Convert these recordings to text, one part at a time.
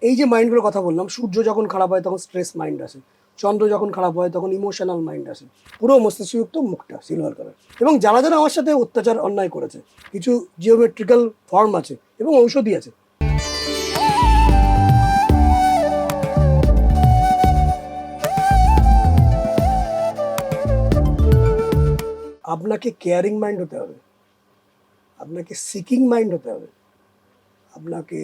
এই যে মাইন্ডগুলোর কথা বললাম, সূর্য যখন খারাপ হয় তখন স্ট্রেস মাইন্ড আসে, চন্দ্র যখন খারাপ হয় তখন ইমোশনাল মাইন্ড আসে, পুরো মস্তিষ্কযুক্ত মুখটা সিলভার কালার। এবং যারা যারা আমার সাথে অত্যাচার অন্যায় করেছে, কিছু জিওমেট্রিক্যাল ফর্ম আছে এবং ঔষধি আছে। আপনাকে কেয়ারিং মাইন্ড হতে হবে, আপনাকে সিকিং মাইন্ড হতে হবে, আপনাকে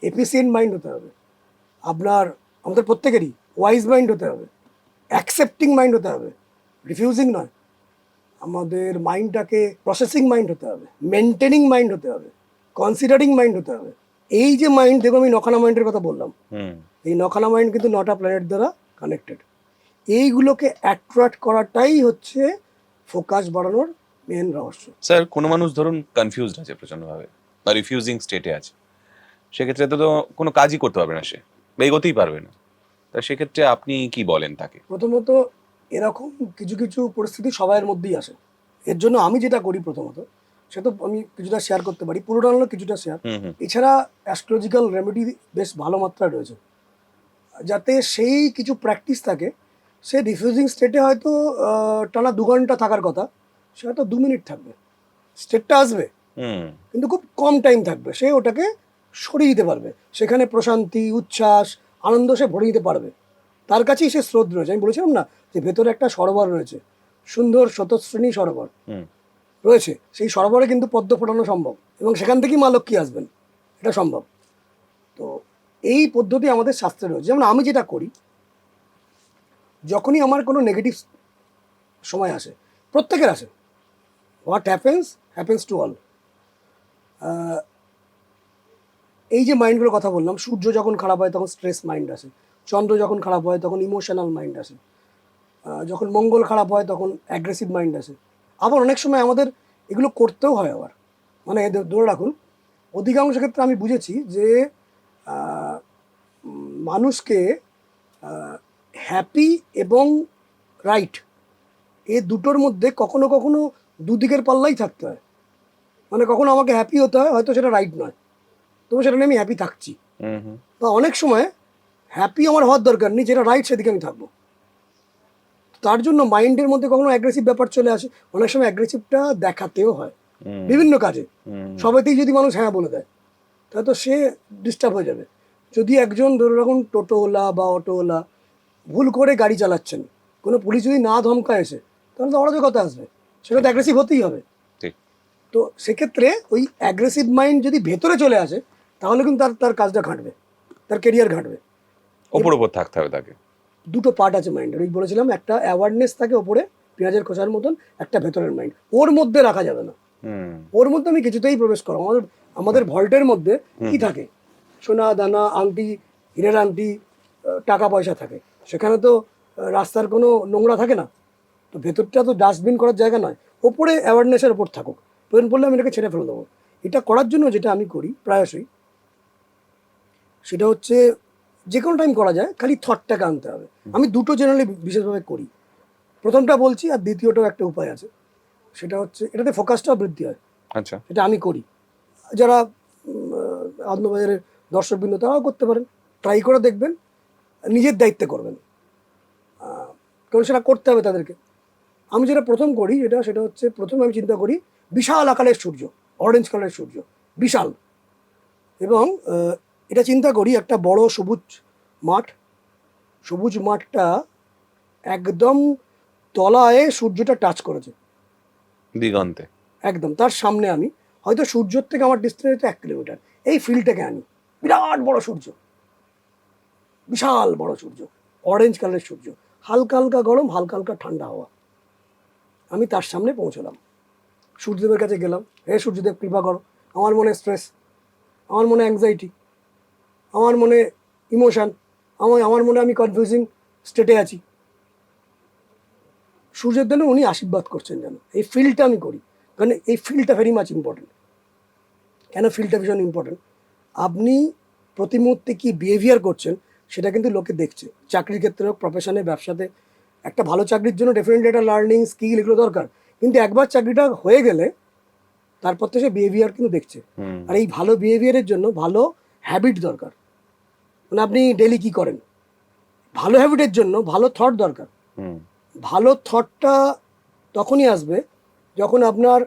এফিসিয়েন্ট মাইন্ড হতে হবে, আপনার আমাদের প্রত্যেকেরই ওয়াইজ মাইন্ড হতে হবে, অ্যাকসেপ্টিং মাইন্ড হতে হবে, রিফিউজিং নয়। আমাদের মাইন্ডটাকে প্রসেসিং মাইন্ড হতে হবে, মেনটেনিং মাইন্ড হতে হবে, কনসিডারিং মাইন্ড হতে হবে। এই যে মাইন্ড, দেখো আমি নখানা মাইন্ডের কথা বললাম, এই নখানা মাইন্ড কিন্তু 9টা প্ল্যানেট দ্বারা কানেক্টেড। এইগুলোকে অ্যাট্রাক্ট করাটাই হচ্ছে ফোকাস বাড়ানোর মেন রহস্য। স্যার, কোনো মানুষ ধরুন কনফিউজড আছে প্রচন্ডভাবে বা রিফিউজিং স্টেটে আছে, সেক্ষেত্রে তো কোনো কাজই করতে পারবে না, সে বা এগোতেই পারবে না। তা সেক্ষেত্রে আপনি কি বলেন তাকে? প্রথমত এরকম কিছু কিছু পরিস্থিতি সবাইয়ের মধ্যেই আসে। এর জন্য আমি যেটা করি প্রথমত, সেটা আমি কিছুটা শেয়ার করতে পারি, পুরোটা হলো কিছুটা শেয়ার। এছাড়া অ্যাস্ট্রোলজিক্যাল রেমেডি বেশ ভালো মাত্রায় রয়েছে, যাতে সেই কিছু প্র্যাকটিস থাকে। সে রিফিউজিং স্টেটে হয়তো টানা 2 ঘন্টা থাকার কথা, সে হয়তো 2 মিনিট থাকবে, স্টেটটা আসবে কিন্তু খুব কম টাইম থাকবে, সে ওটাকে সরিয়ে দিতে পারবে। সেখানে প্রশান্তি, উচ্ছ্বাস, আনন্দ সে ভরে দিতে পারবে। তার কাছেই সে স্রোত রয়েছে। আমি বলেছিলাম না যে ভেতরে একটা সরোবর রয়েছে, সুন্দর শতশ্রেণী সরোবর রয়েছে। সেই সরোবরে কিন্তু পদ্ম ফোটানো সম্ভব, এবং সেখান থেকেই মা লক্ষ্মী আসবেন, এটা সম্ভব। তো এই পদ্ধতি আমাদের শাস্ত্রে রয়েছে। যেমন আমি যেটা করি, যখনই আমার কোনো নেগেটিভ সময় আসে, প্রত্যেকের আসে, হোয়াট হ্যাপেন্স টু অল। এই যে মাইন্ডগুলোর কথা বললাম, সূর্য যখন খারাপ হয় তখন স্ট্রেস মাইন্ড আসে, চন্দ্র যখন খারাপ হয় তখন ইমোশনাল মাইন্ড আসে, যখন মঙ্গল খারাপ হয় তখন অ্যাগ্রেসিভ মাইন্ড আসে। আবার অনেক সময় আমাদের এগুলো করতেও হয়। আবার মানে ধরে রাখুন, অধিকাংশ ক্ষেত্রে আমি বুঝেছি যে মানুষকে হ্যাপি এবং রাইট, এ দুটোর মধ্যে কখনো কখনো দুদিকের পাল্লাই থাকতে হয়। মানে কখনো আমাকে হ্যাপি হতে হয়, হয়তো সেটা রাইট নয়, তবু সেটা নিয়ে আমি হ্যাপি থাকছি। বা অনেক সময় হ্যাপি আমার হওয়ার দরকার নেই, যেটা রাইট সেদিকে আমি থাকবো। তার জন্য মাইন্ডের মধ্যে কখনো অ্যাগ্রেসিভ ব্যাপার চলে আসে, অনেক সময় অ্যাগ্রেসিভটা দেখাতেও হয় বিভিন্ন কাজে। সবাইতেই যদি মানুষ হ্যাঁ বলে দেয়, তাহলে তো সে ডিস্টার্ব হয়ে যাবে। যদি একজন ধরে রাখুন টোটোওয়ালা বা অটোওয়ালা ভুল করে গাড়ি চালাচ্ছেন, কোনো পুলিশ যদি না ধমকায় এসে, তাহলে তো অরাজকতা আসবে, সেটা তো অ্যাগ্রেসিভ হতেই হবে। তো সেক্ষেত্রে ওই অ্যাগ্রেসিভ মাইন্ড যদি ভেতরে চলে আসে, তাহলে কিন্তু তার কাজটা ঘাঁটবে, তার কেরিয়ার ঘাঁটবে। ওপর থাকতে হবে তাকে। দুটো পার্ট আছে মাইন্ডের, ওই বলেছিলাম, একটা অ্যাওয়ারনেস থাকে ওপরে পেঁয়াজের খোসার মতন, একটা ভেতরের মাইন্ড, ওর মধ্যে রাখা যাবে না। ওর মধ্যে আমি কিছুতেই প্রবেশ করো। আমাদের ভল্টের মধ্যে কি থাকে? সোনা দানা, আংটি, হীরের আংটি, টাকা পয়সা থাকে। সেখানে তো রাস্তার কোনো নোংরা থাকে না। তো ভেতরটা তো ডাস্টবিন করার জায়গা নয়। ওপরে অ্যাওয়ারনেসের ওপর থাকুক, প্রয়োজন পড়লে আমি এটাকে ছেড়ে ফেলে দেবো। এটা করার জন্য যেটা আমি করি প্রায়শই, সেটা হচ্ছে যে কোনো টাইম করা যায়, খালি থটটাকে আনতে হবে। আমি দুটো জেনারেলি বিশেষভাবে করি, প্রথমটা বলছি, আর দ্বিতীয়টাও একটা উপায় আছে। সেটা হচ্ছে এটাতে ফোকাসটাও বৃদ্ধি হয়। আচ্ছা, এটা আমি করি, যারা আনন্দবাজারের দর্শকবৃন্দ তারাও করতে পারেন, ট্রাই করে দেখবেন, নিজের দায়িত্বে করবেন, কারণ সেটা করতে হবে তাদেরকে। আমি যেটা প্রথম করি, সেটা হচ্ছে প্রথমে আমি চিন্তা করি বিশাল আকারের সূর্য, অরেঞ্জ কালারের সূর্য, বিশাল। এবং এটা চিন্তা করি একটা বড় সবুজ মাঠ, সবুজ মাঠটা একদম তলায় সূর্যটা টাচ করেছে দিগন্তে, একদম তার সামনে। আমি হয়তো সূর্যের থেকে আমার ডিস্টেন্স হয়তো 1 কিলোমিটার, এই ফিল্ডটাকে আনি, বিরাট বড় সূর্য, বিশাল বড় সূর্য, অরেঞ্জ কালারের সূর্য, হালকা হালকা গরম, হালকা হালকা ঠান্ডা হাওয়া। আমি তার সামনে পৌঁছলাম, সূর্যদেবের কাছে গেলাম, হে সূর্যদেব কৃপা করো, আমার মনে স্ট্রেস, আমার মনে অ্যাংজাইটি, আমার মনে ইমোশান, আমার মনে আমি কনফিউজিং স্টেটে আছি। সূর্যের জন্য উনি আশীর্বাদ করছেন যেন। এই ফিল্ডটা আমি করি, কারণ এই ফিল্ডটা ভেরি মাচ ইম্পর্টেন্ট। কেন ফিল্ডটা ভীষণ ইম্পর্টেন্ট? আপনি প্রতি মুহূর্তে কী বিহেভিয়ার করছেন সেটা কিন্তু লোকে দেখছে। চাকরির ক্ষেত্রে হোক, প্রফেশনে, ব্যবসাতে। একটা ভালো চাকরির জন্য ডেফিনেটলি একটা লার্নিং স্কিল এগুলো দরকার, কিন্তু একবার চাকরিটা হয়ে গেলে তারপর তো সে বিহেভিয়ার কিন্তু দেখছে। আর এই ভালো বিহেভিয়ারের জন্য ভালো হ্যাবিট দরকার। মানে আপনি ডেলি কি করেন, ভালো হ্যাবিটের জন্য ভালো থট দরকার। হুম ভালো থটটা তখনই আসবে যখন আপনার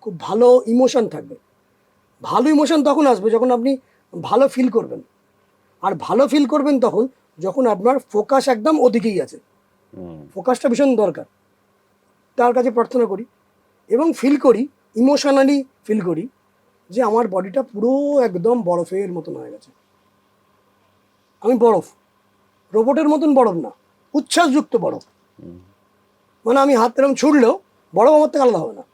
খুব ভালো ইমোশন থাকবে। ভালো ইমোশন তখন আসবে যখন আপনি ভালো ফিল করবেন। আর ভালো ফিল করবেন তখন যখন আপনার ফোকাস একদম ওদিকেই আছে। হুম ফোকাসটা ভীষণ দরকার। তার কাছে প্রার্থনা করি এবং ফিল করি, ইমোশনালি ফিল করি যে আমার বডিটা পুরো একদম বরফের মতন হয়ে গেছে। আমি বরফ, রোবটের মতন বরফ না, উচ্ছ্বাসযুক্ত বরফ। হুম মানে আমি হাত এরকম ছুড়লেও বরফ আমার থেকে আলাদা হবে না,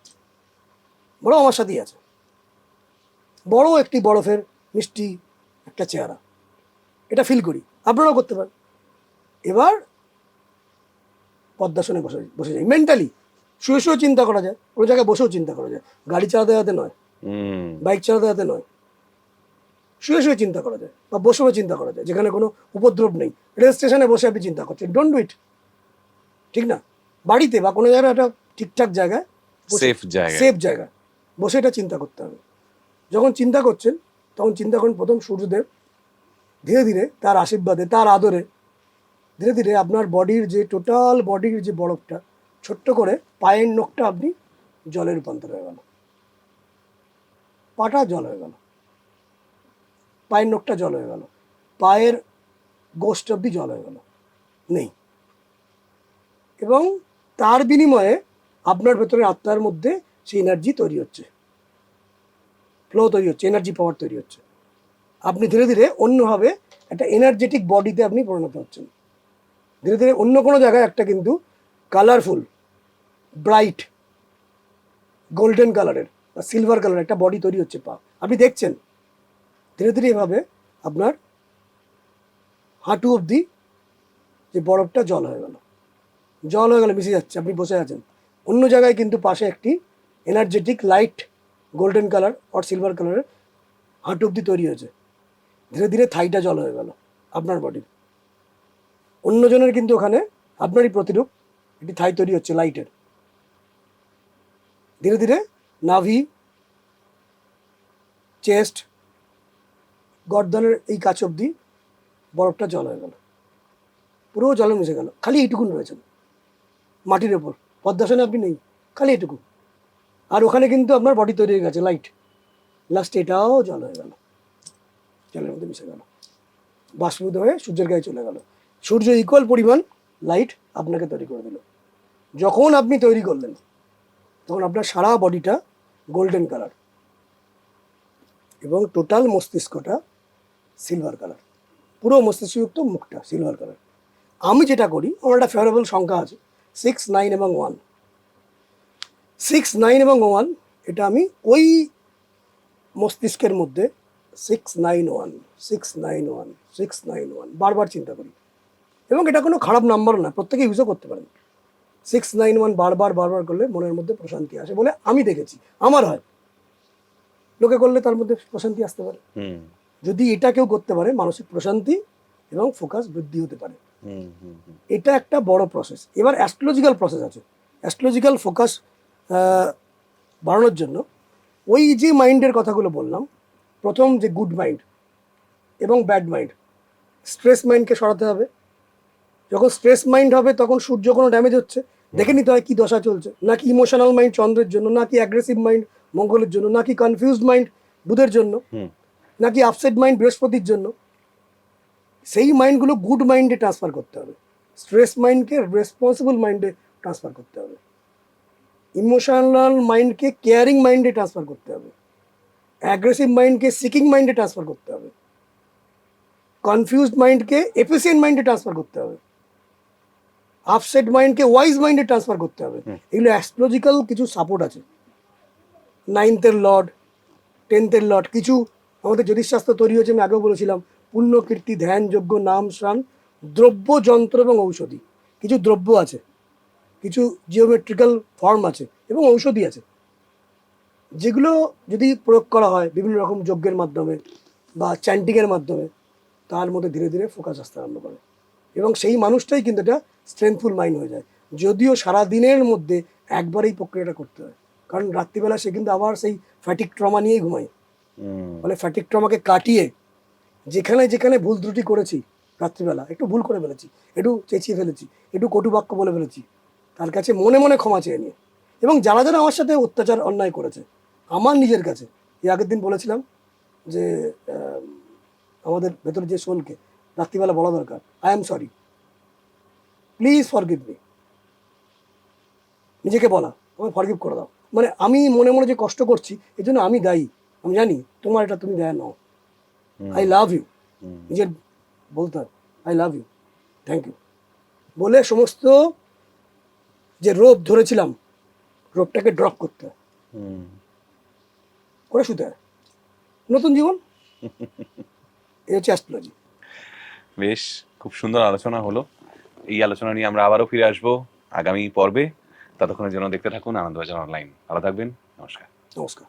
বরফ আমার সাথেই আছে। বড় একটি বরফের মিষ্টি একটা চেহারা, এটা ফিল করি, আপনারাও করতে পারেন। এবার পদ্মাসনে বসে বসে যাই। মেন্টালি শুয়ে শুয়ে চিন্তা করা যায়, কোনো জায়গায় বসেও চিন্তা করা যায়, গাড়ি চালাতে যাতে নয়, হুম বাইক চালাতে যাতে নয়, শুয়ে শুয়ে চিন্তা করা যায় বা বসে বসে চিন্তা করা যায়, যেখানে কোনো উপদ্রব নেই। রেল স্টেশনে বসে আপনি চিন্তা করছেন, ডোন্ট ডু ইট, ঠিক না? বাড়িতে বা কোনো জায়গায় একটা ঠিকঠাক জায়গায়, সেফ জায়গা। সেফ জায়গায় বসে এটা চিন্তা করতে হবে। যখন চিন্তা করছেন তখন চিন্তা করুন প্রথম সূর্যদেব, ধীরে ধীরে তার আশীর্বাদে, তার আদরে ধীরে ধীরে আপনার বডির যে টোটাল বডির যে বরফটা ছোট্ট করে পায়ের নখটা আপনি জলে রূপান্তর হয়ে গেল, পাটা জল হয়ে গেল, পায়ের নখটা জল হয়ে গেল, পায়ের গোষ্ঠ অব্দি জল হয়ে গেল, নেই। এবং তার বিনিময়ে আপনার ভেতরে আত্মার মধ্যে সেই এনার্জি তৈরি হচ্ছে, ফ্লো তৈরি হচ্ছে, এনার্জি পাওয়ার তৈরি হচ্ছে। আপনি ধীরে ধীরে অন্যভাবে একটা এনার্জেটিক বডিতে আপনি পরিণত হচ্ছেন। ধীরে ধীরে অন্য কোনো জায়গায় একটা কিন্তু কালারফুল, ব্রাইট, গোল্ডেন কালারের বা সিলভার কালারের একটা বডি তৈরি হচ্ছে পা, আপনি দেখছেন। ধীরে ধীরে এভাবে আপনার হাঁটু অবধি যে বরফটা জল হয়ে গেল, জল হয়ে গেলে মিশে যাচ্ছে, আপনি বসে আছেন। অন্য জায়গায় কিন্তু পাশে একটি এনার্জেটিক লাইট গোল্ডেন কালার আর সিলভার কালারের হাঁটু অবধি তৈরি হয়েছে। ধীরে ধীরে থাইটা জল হয়ে গেল আপনার বডির। অন্যজনের কিন্তু ওখানে আপনারই প্রতিরূপ একটি থাই তৈরি হচ্ছে লাইটের। ধীরে ধীরে নাভি, চেস্ট, গর্দনের এই কাছ অবধি বরফটা জল হয়ে গেল, পুরো জলে মিশে গেল। খালি এইটুকুন রয়েছেন মাটির ওপর, পদ্মাসনে আপনি নেই, খালি এটুকু। আর ওখানে কিন্তু আপনার বডি তৈরি হয়ে গেছে লাইট, লাস্ট এটাও জল হয়ে গেল, জলের মধ্যে মিশে গেল, বাষ্পীভূত হয়ে সূর্যের গায়ে চলে গেল। সূর্য ইকুয়াল পরিমাণ লাইট আপনাকে তৈরি করে দিল। যখন আপনি তৈরি করলেন তখন আপনার সারা বডিটা গোল্ডেন কালার এবং টোটাল মস্তিষ্কটা সিলভার কালার, পুরো মস্তিষ্কযুক্ত মুখটা সিলভার কালার। আমি যেটা করি, আমার একটা ফেভারেবল সংখ্যা আছে 6, 9 এবং 1। 6, 9 এবং 1 এটা আমি ওই মস্তিষ্কের মধ্যে 6, 9, 1, 6, 9, 1, 6, 9, 1 বারবার চিন্তা করি। এবং এটা কোনো খারাপ নাম্বারও না, প্রত্যেকে ইউজও করতে পারেন। 6, 9, 1 বারবার বারবার করলে মনের মধ্যে প্রশান্তি আসে বলে আমি দেখেছি, আমার হয়। লোকে করলে তার মধ্যে প্রশান্তি আসতে পারে। হুম যদি এটা কেউ করতে পারে, মানসিক প্রশান্তি এবং ফোকাস বৃদ্ধি হতে পারে। হুম হুম হুম এটা একটা বড় প্রসেস। এবার অ্যাস্ট্রোলজিক্যাল প্রসেস আছে। অ্যাস্ট্রোলজিক্যাল ফোকাস বাড়ানোর জন্য ওই যে মাইন্ডের কথাগুলো বললাম, প্রথম যে গুড মাইন্ড এবং ব্যাড মাইন্ড, স্ট্রেস মাইন্ডকে সরাতে হবে। যখন স্ট্রেস মাইন্ড হবে তখন সূর্য কোনো ড্যামেজ হচ্ছে দেখে নিতে হয়, কি দশা চলছে, নাকি ইমোশনাল মাইন্ড চন্দ্রের জন্য, নাকি অ্যাগ্রেসিভ মাইন্ড মঙ্গলের জন্য, নাকি কনফিউজড মাইন্ড বুধের জন্য, হুম নাকি আপসেট মাইন্ড বৃহস্পতির জন্য। সেই মাইন্ডগুলো গুড মাইন্ডে ট্রান্সফার করতে হবে, স্ট্রেস মাইন্ডকে রেসপন্সিবল মাইন্ডে ট্রান্সফার করতে হবে, ইমোশনাল মাইন্ডকে কেয়ারিং মাইন্ডে ট্রান্সফার করতে হবে, অ্যাগ্রেসিভ মাইন্ডকে সিকিং মাইন্ডে ট্রান্সফার করতে হবে, কনফিউজড মাইন্ডকে এফিসিয়েন্ট মাইন্ডে ট্রান্সফার করতে হবে, আপসেট মাইন্ডকে ওয়াইজ মাইন্ডে ট্রান্সফার করতে হবে। এগুলো অ্যাস্ট্রোলজিক্যাল কিছু সাপোর্ট আছে। 9th লর্ড, 10th লর্ড, কিছু আমাদের জ্যোতিষশাস্ত্র তৈরি হয়েছে, আমি আগেও বলেছিলাম, পুণ্য, কীর্তি, ধ্যান, যজ্ঞ, নাম, শ্রাণ, দ্রব্য, যন্ত্র এবং ঔষধি। কিছু দ্রব্য আছে, কিছু জিওমেট্রিক্যাল ফর্ম আছে এবং ঔষধি আছে, যেগুলো যদি প্রয়োগ করা হয় বিভিন্ন রকম যজ্ঞের মাধ্যমে বা চ্যান্টিংয়ের মাধ্যমে, তার মধ্যে ধীরে ধীরে ফোকাস আসতে আরম্ভ করে এবং সেই মানুষটাই কিন্তু এটা স্ট্রেংথফুল মাইন্ড হয়ে যায়। যদিও সারা দিনের মধ্যে একবার এই প্রক্রিয়াটা করতে হয়, কারণ রাত্রিবেলা সে কিন্তু আবার সেই ফ্যাটিক ট্রমা নিয়েই ঘুমায়। হুম ফলে ফ্যাটিক ট্রমাকে কাটিয়ে যেখানে যেখানে ভুল ত্রুটি করেছি রাত্রিবেলা, একটু ভুল করে ফেলেছি, একটু চেঁচিয়ে ফেলেছি, একটু কটু বাক্য বলে ফেলেছি, তার কাছে মনে মনে ক্ষমা চেয়ে নিয়ে, এবং যারা যারা আমার সাথে অত্যাচার অন্যায় করেছে আমার নিজের কাছে, এই আগের দিন বলেছিলাম যে আমাদের ভেতরে যে সোলকে রাত্রিবেলা বলা দরকার, I am sorry, please forgive me, নিজেকে বলা আমায় ফরগিভ করে দাও। মানে আমি মনে মনে যে কষ্ট করছি এই জন্য আমি দায়ী, আমি জানি তোমার এটা তুমি দেয় নাও, আই লাভ ইউ, নিজের বলতে হয় I love you, thank you বলে সমস্ত যে রোপ ধরেছিলাম রোপটাকে ড্রপ করতে হয়, করে শুতে হয়, নতুন জীবন। এই হচ্ছে অ্যাস্ট্রোলজি। বেশ, খুব সুন্দর আলোচনা হলো। এই আলোচনা নিয়ে আমরা আবারও ফিরে আসবো আগামী পর্বে। ততক্ষণের জন্য দেখতে থাকুন আনন্দবাজার অনলাইন। ভালো থাকবেন, নমস্কার। নমস্কার।